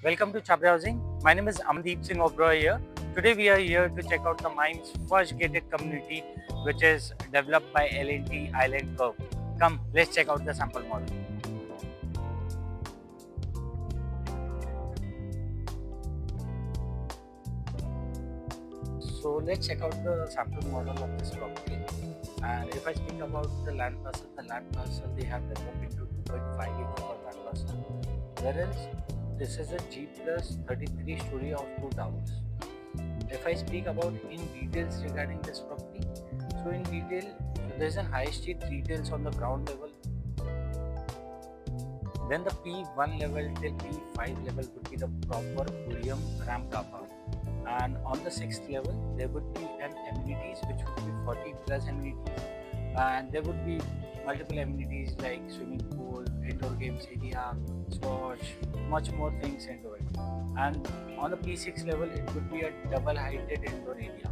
Welcome to Chabra Housing. My name is Amdeep Singh Oberoi here. Today we are here to check out the Mahim's first gated community, which is developed by L&T Island Cove. Come, let's check out the sample model. So let's check out the sample model of this property. And if I speak about the land parcel they have developed into 2.5 acres of land parcel. Whereas this is a G plus 33 story of 2 towers. If I speak about in details regarding this property, so in detail, there is a high street retails on the ground level. Then the P1 level till P5 level would be the proper Podium ramp car park. And on the 6th level, there would be an amenities which would be 40 plus amenities, and there would be multiple amenities like swimming pool, indoor games area, squash, much more things into it. And on the P6 level, it would be a double heighted indoor area.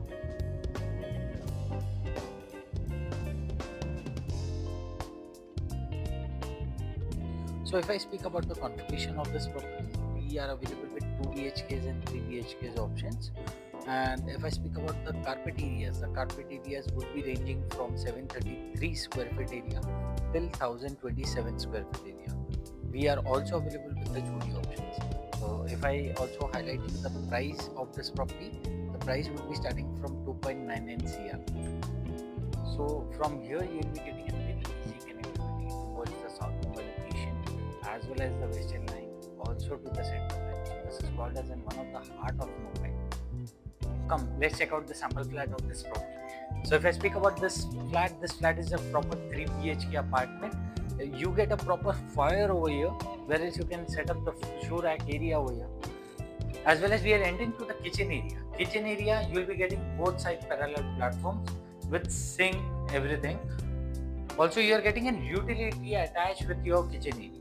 So if I speak about the configuration of this property, we are available with 2 BHKs and 3 BHKs options. And if I speak about the carpet areas would be ranging from 733 square feet area till 1027 square feet area. We are also available with the Jodi options. So if I also highlight the price of this property, the price would be starting from 2.99 CR. So from here you will be getting a very easy connectivity towards the South Mumbai location as well as the Western line, also to the Central line. So this is called as one of the heart of Mumbai. Come, let's check out the sample flat of this property. So if I speak about this flat is a proper 3 BHK apartment. You get a proper foyer over here, whereas you can set up the shoe rack area over here. As well as we are entering to the kitchen area. Kitchen area, you will be getting both side parallel platforms with sink, everything. Also, you are getting an utility attached with your kitchen area.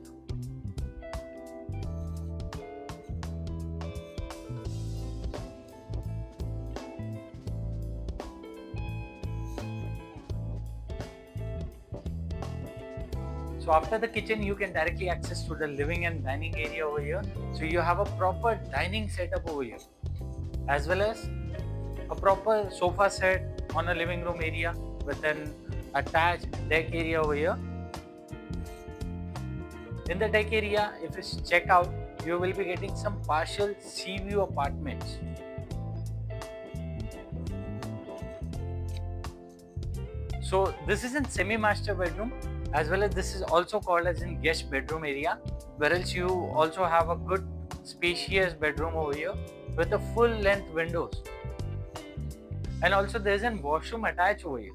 So after the kitchen, you can directly access to the living and dining area over here. So you have a proper dining setup over here, as well as a proper sofa set on a living room area with an attached deck area over here. In the deck area, if you check out, you will be getting some partial sea view apartments. So this is a semi-master bedroom, as well as this is also called as in guest bedroom area, whereas you also have a good spacious bedroom over here with a full length windows, and also there is a washroom attached over here.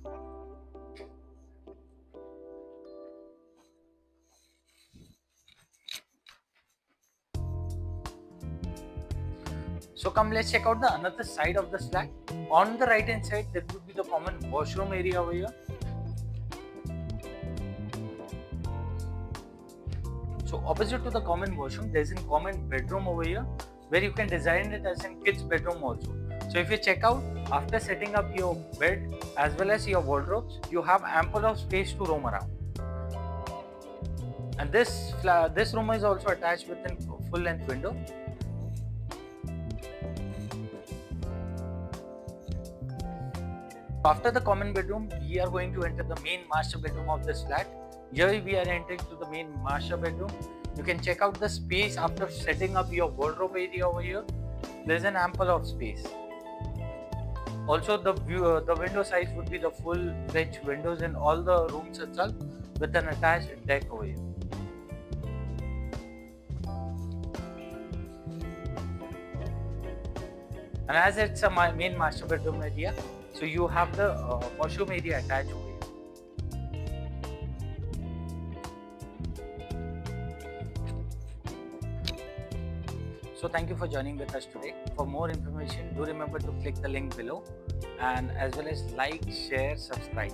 So come, let's check out the another side of the flat. On the right hand side, there would be the common washroom area over here. So opposite to the common washroom, there is a common bedroom over here where you can design it as a kids bedroom also. So if you check out, after setting up your bed as well as your wardrobes, you have ample of space to roam around. And this room is also attached with a full length window. After the common bedroom, we are going to enter the main master bedroom of this flat. Here we are entering to the main master bedroom. You can check out the space after setting up your wardrobe area over here. There is an ample of space. Also, the window size would be the full French windows in all the rooms itself with an attached deck over here. And as it's a main master bedroom area, so you have the washroom area attached over here. So thank you for joining with us today. For more information, do remember to click the link below, and as well as like, share, subscribe.